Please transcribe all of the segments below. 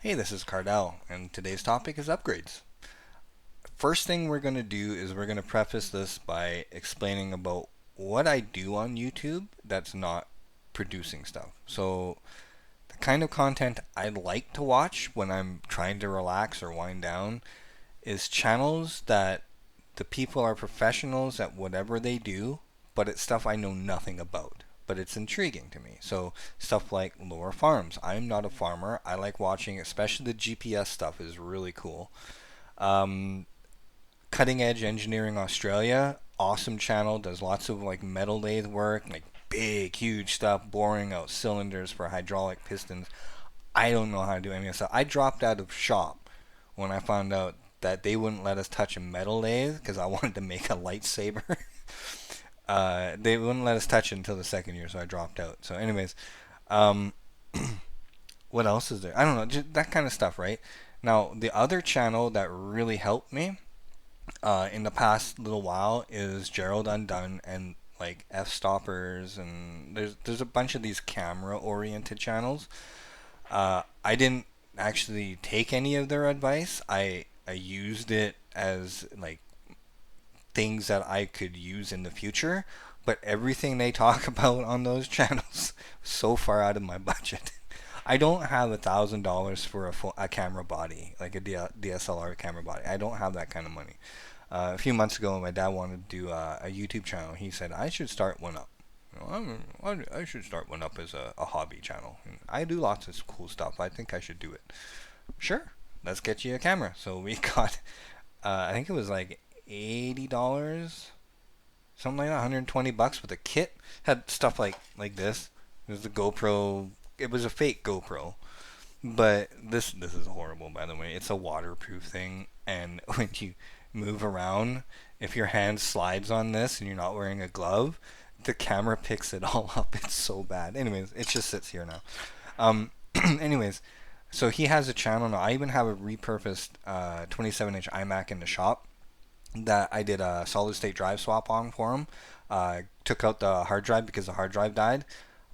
Hey, this is Cardell, and today's topic is upgrades. First thing we're going to do is we're going to preface this by explaining about what I do on YouTube that's not producing stuff. So, the kind of content I like to watch when I'm trying to relax or wind down is channels that the people are professionals at whatever they do, but it's stuff I know nothing about. But it's intriguing to me. So stuff like Lower Farms. I'm not a farmer. I like watching, especially the GPS stuff is really cool. Um, Cutting Edge Engineering Australia, awesome channel. Does lots of like metal lathe work, like big, huge stuff, boring out cylinders for hydraulic pistons. I don't know how to do any of this stuff. I dropped out of shop when I found out that they wouldn't let us touch a metal lathe because I wanted to make a lightsaber. They wouldn't let us touch it until the second year, so I dropped out. So, anyways, um, what else is there? I don't know, just that kind of stuff, right? Now, the other channel that really helped me in the past little while is Gerald Undone and like F Stoppers, and there's a bunch of these camera oriented channels. I didn't actually take any of their advice. I used it as like things that I could use in the future, but everything they talk about on those channels so far out of my budget. I don't have $1,000 for a camera body, like a DSLR camera body. I don't have that kind of money. A few months ago, my dad wanted to do a YouTube channel. He said I should start one up. I should start one up as a hobby channel. And I do lots of cool stuff. I think I should do it. Sure, let's get you a camera. So we got, I think it was like $80, something like that, $120 with a kit. Had stuff like this. It was the GoPro. It was a fake GoPro, but this is horrible. By the way, it's a waterproof thing, and when you move around, if your hand slides on this and you're not wearing a glove, the camera picks it all up. It's so bad. Anyways, it just sits here now. Anyways, so he has a channel now. I even have a repurposed 27-inch iMac in the shop that I did a solid state drive swap on for him. Took out the hard drive because the hard drive died.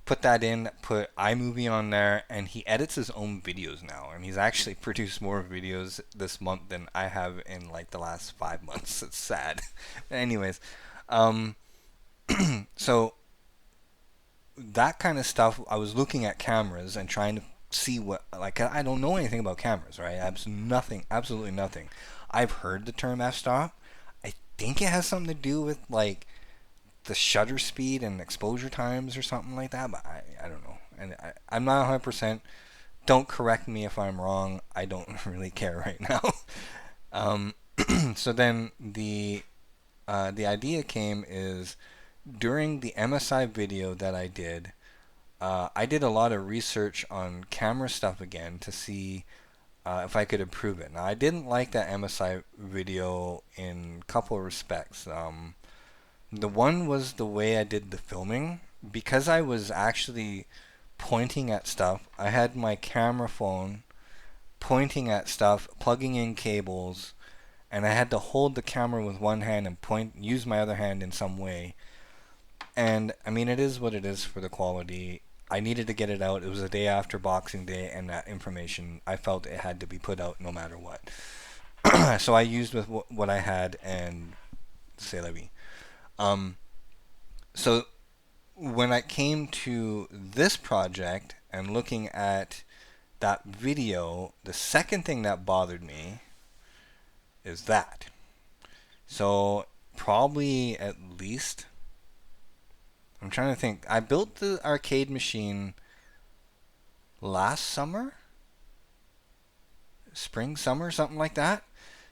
Put that in, put iMovie on there, and he edits his own videos now. And he's actually produced more videos this month than I have in like the last 5 months. It's sad. Anyways, um, so that kind of stuff, I was looking at cameras and trying to see what, like, I don't know anything about cameras, right? Absolutely nothing. I've heard the term f-stop. I think it has something to do with like the shutter speed and exposure times or something like that, but I don't know. And I'm not 100%. Don't correct me if I'm wrong. I don't really care right now. um, so then the idea came is during the MSI video that I did a lot of research on camera stuff again to see if I could improve it. Now I didn't like that MSI video in a couple of respects. The one was the way I did the filming. Because I was actually pointing at stuff, I had my camera phone pointing at stuff, plugging in cables, and I had to hold the camera with one hand and use my other hand in some way. And I mean, it is what it is for the quality. I needed to get it out. It was a day after Boxing Day, and that information, I felt it had to be put out no matter what. So I used with what I had, and c'est la vie. Um, so when I came to this project and looking at that video, the second thing that bothered me is that. So probably at least, I'm trying to think. I built the arcade machine last summer, spring, summer, something like that.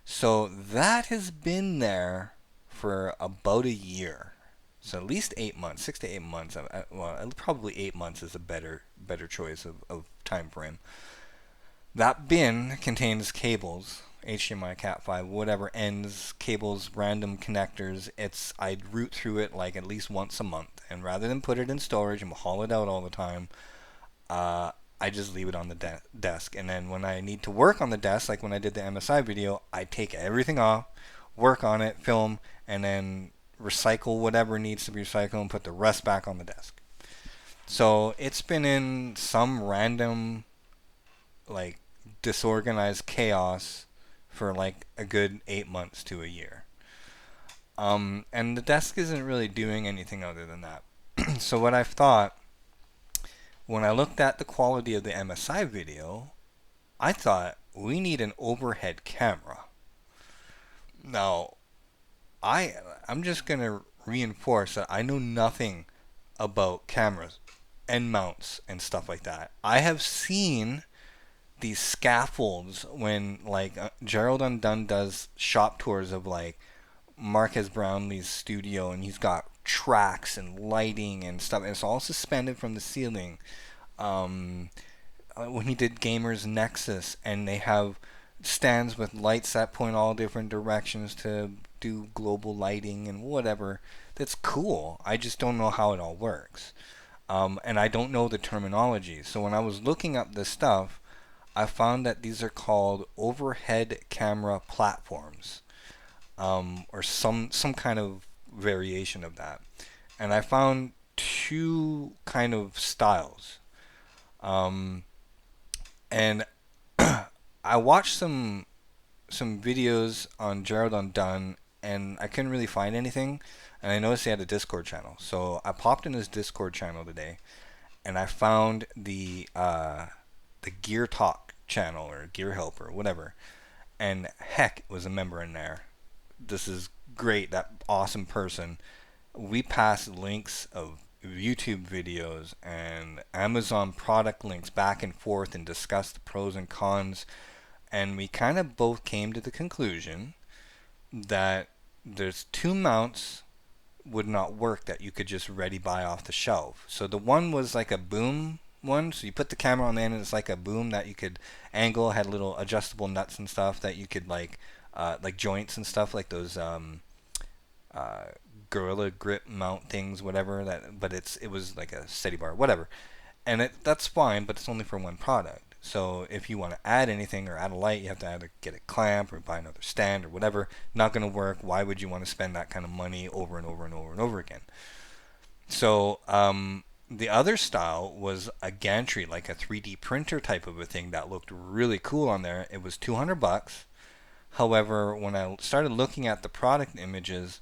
So that has been there for about a year. So at least 8 months, 6 to 8 months. Well, probably 8 months is a better choice of time frame. That bin contains cables, HDMI, Cat5, whatever ends, cables, random connectors. I'd root through it like at least once a month, and rather than put it in storage and haul it out all the time, I just leave it on the desk. And then when I need to work on the desk, like when I did the MSI video, I take everything off, work on it, film, and then recycle whatever needs to be recycled and put the rest back on the desk. So it's been in some random like disorganized chaos for like a good 8 months to a year. And the desk isn't really doing anything other than that. So what I've thought, when I looked at the quality of the MSI video, I thought we need an overhead camera. Now, I I'm just gonna reinforce that I know nothing about cameras and mounts and stuff like that. I have seen these scaffolds when like Gerald Undone does shop tours of like Marques Brownlee's studio, and he's got tracks and lighting and stuff, and it's all suspended from the ceiling. Um, when he did Gamers Nexus, and they have stands with lights that point all different directions to do global lighting and whatever. That's cool. I just don't know how it all works. And I don't know the terminology. So when I was looking up this stuff, I found that these are called overhead camera platforms, or some kind of variation of that. And I found two kind of styles. Um, and I watched some videos on Gerald Undone, and I couldn't really find anything. And I noticed he had a Discord channel, so I popped in his Discord channel today, and I found the Gear Talk channel or Gear Help or whatever, and Heck was a member in there. This is great. That awesome person. We passed links of YouTube videos and Amazon product links back and forth and discussed the pros and cons, and we kind of both came to the conclusion that there's two mounts would not work that you could just ready buy off the shelf. So the one was like a boom one, so you put the camera on the end and it's like a boom that you could angle, had little adjustable nuts and stuff that you could like joints and stuff like those uh, Gorilla Grip mount things, whatever that. But it was like a steady bar, whatever, and that's fine, but it's only for one product. So if you want to add anything or add a light, you have to either get a clamp or buy another stand or whatever. Not going to work. Why would you want to spend that kind of money over and over and over and over again? So the other style was a gantry, like a 3D printer type of a thing that looked really cool on there. It was $200. However, when I started looking at the product images,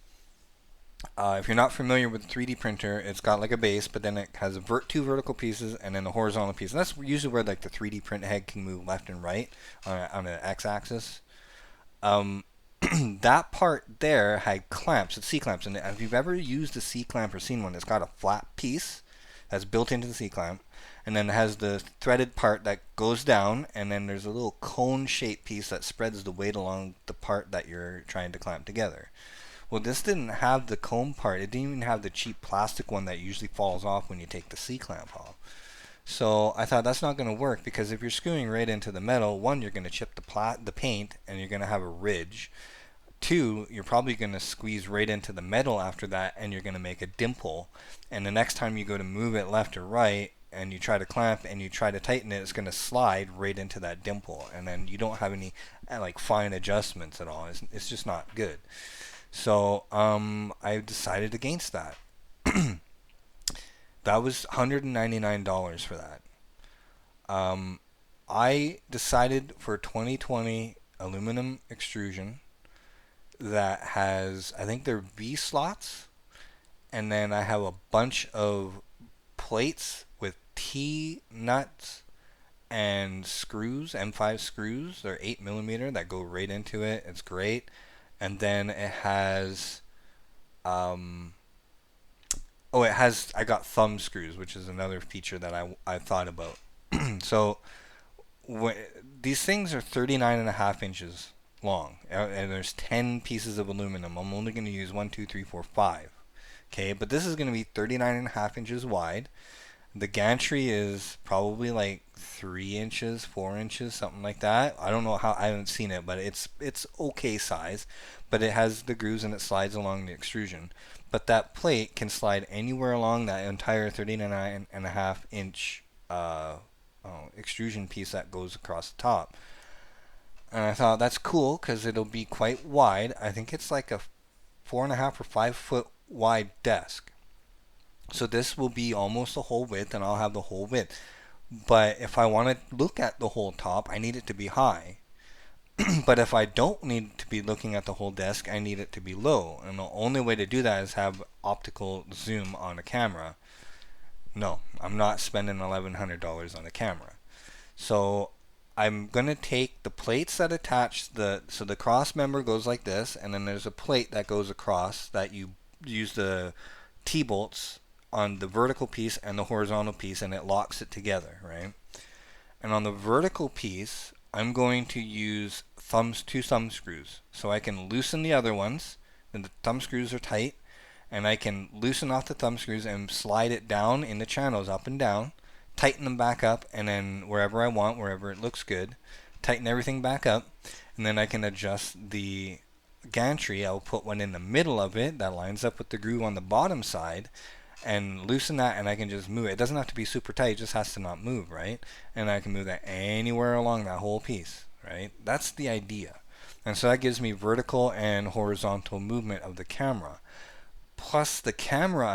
if you're not familiar with 3D printer, it's got like a base, but then it has two vertical pieces and then a horizontal piece. And that's usually where like the 3D print head can move left and right on an x-axis. Um, that part there had clamps, it's C-clamps. And if you've ever used a C-clamp or seen one, it's got a flat piece that's built into the C-clamp. And then it has the threaded part that goes down, and then there's a little cone-shaped piece that spreads the weight along the part that you're trying to clamp together. Well, this didn't have the cone part. It didn't even have the cheap plastic one that usually falls off when you take the C-clamp off. So I thought that's not going to work, because if you're screwing right into the metal, one, you're going to chip the paint and you're going to have a ridge. Two, you're probably going to squeeze right into the metal after that and you're going to make a dimple. And the next time you go to move it left or right and you try to clamp and you try to tighten it, it's going to slide right into that dimple. And then you don't have any like fine adjustments at all. It's just not good. So I decided against that. That was $199 for that. Um, I decided for 2020 aluminum extrusion that has, I think they're V slots, and then I have a bunch of plates with T nuts and screws, M5 screws. They're 8 millimeter that go right into it. It's great. And then it has, um, oh, it has, I got thumb screws, which is another feature that I thought about. So wh- these things are 39 and a half inches long, and there's 10 pieces of aluminum. I'm only going to use 1, 2, 3, 4, 5. Okay, but this is going to be 39 and a half inches wide. The gantry is probably like 3 inches, 4 inches, something like that. I don't know how, I haven't seen it, but it's okay size. But it has the grooves and it slides along the extrusion. But that plate can slide anywhere along that entire 39 and a half inch extrusion piece that goes across the top. And I thought that's cool because it'll be quite wide. I think it's like a 4.5 or 5 foot wide desk. So this will be almost the whole width, and I'll have the whole width. But if I want to look at the whole top, I need it to be high. But if I don't need to be looking at the whole desk, I need it to be low. And the only way to do that is have optical zoom on a camera. No, I'm not spending $1,100 on a camera. So I'm going to take the plates that attach so the cross member goes like this, and then there's a plate that goes across that you use the T-bolts on the vertical piece and the horizontal piece, and it locks it together, right? And on the vertical piece, I'm going to use two thumb screws. So I can loosen the other ones, and the thumb screws are tight, and I can loosen off the thumb screws and slide it down in the channels up and down, tighten them back up, and then wherever I want, wherever it looks good, tighten everything back up, and then I can adjust the gantry. I'll put one in the middle of it that lines up with the groove on the bottom side, and loosen that, and I can just move it. It doesn't have to be super tight, it just has to not move, right? And I can move that anywhere along that whole piece, right? That's the idea. And so that gives me vertical and horizontal movement of the camera. Plus the camera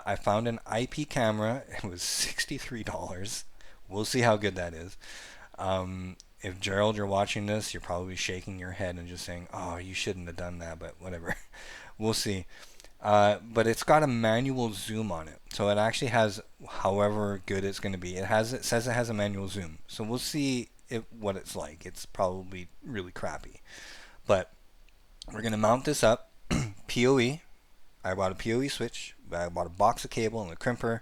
I found an IP camera. It was $63. We'll see how good that is. If Gerald, you're watching this, you're probably shaking your head and just saying, "Oh, you shouldn't have done that," but whatever. We'll see. But it's got a manual zoom on it, so it actually has, however good it's going to be. It says it has a manual zoom, so we'll see what it's like. It's probably really crappy, but we're going to mount this up. PoE. I bought a PoE switch. I bought a box of cable and a crimper,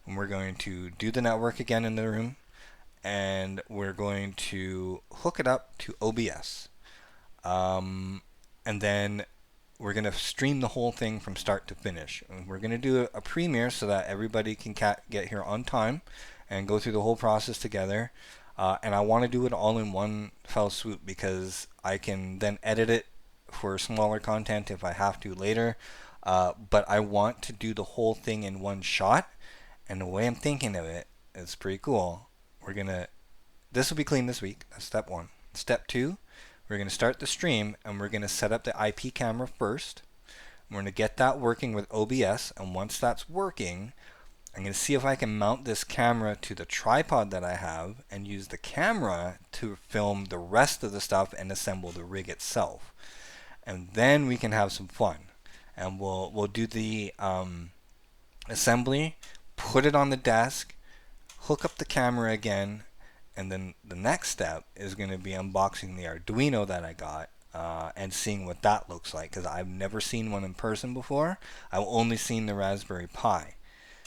and we're going to do the network again in the room, and we're going to hook it up to OBS, and then we're going to stream the whole thing from start to finish. And we're going to do a premiere so that everybody can get here on time and go through the whole process together. And I want to do it all in one fell swoop because I can then edit it for smaller content if I have to later. But I want to do the whole thing in one shot. And the way I'm thinking of it is pretty cool. This will be clean this week. That's step one. Step two, we're going to start the stream and we're going to set up the IP camera first. We're going to get that working with OBS, and once that's working, I'm going to see if I can mount this camera to the tripod that I have and use the camera to film the rest of the stuff and assemble the rig itself. And then we can have some fun. And we'll do the assembly, put it on the desk, hook up the camera again, and then the next step is going to be unboxing the Arduino that I got and seeing what that looks like, because I've never seen one in person before. I've only seen the Raspberry Pi.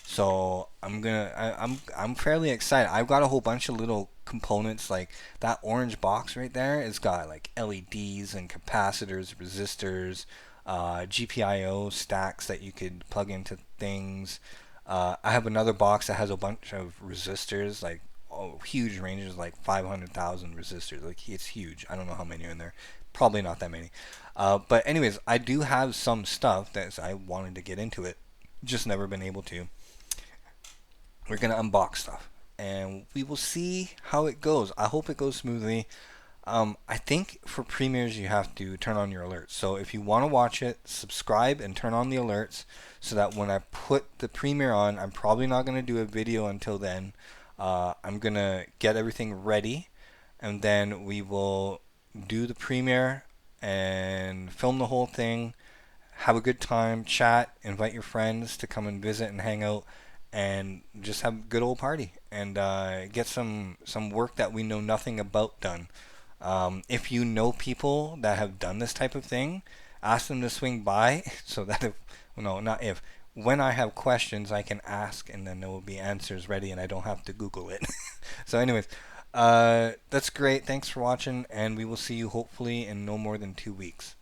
So I'm fairly excited. I've got a whole bunch of little components, like that orange box right there. It's got like LEDs and capacitors, resistors, GPIO stacks that you could plug into things. I have another box that has a bunch of resistors, like huge ranges, like 500,000 resistors. Like it's huge. I don't know how many are in there. Probably not that many. But anyways, I do have some stuff that I wanted to get into it, just never been able to. We're gonna unbox stuff, and we will see how it goes. I hope it goes smoothly. I think for premieres you have to turn on your alerts. So if you want to watch it, subscribe and turn on the alerts so that when I put the premiere on, I'm probably not going to do a video until then. I'm going to get everything ready, and then we will do the premiere and film the whole thing, have a good time, chat, invite your friends to come and visit and hang out, and just have a good old party and get some work that we know nothing about done. If you know people that have done this type of thing, ask them to swing by so that when I have questions, I can ask and then there will be answers ready and I don't have to Google it. So anyways, that's great. Thanks for watching, and we will see you hopefully in no more than 2 weeks.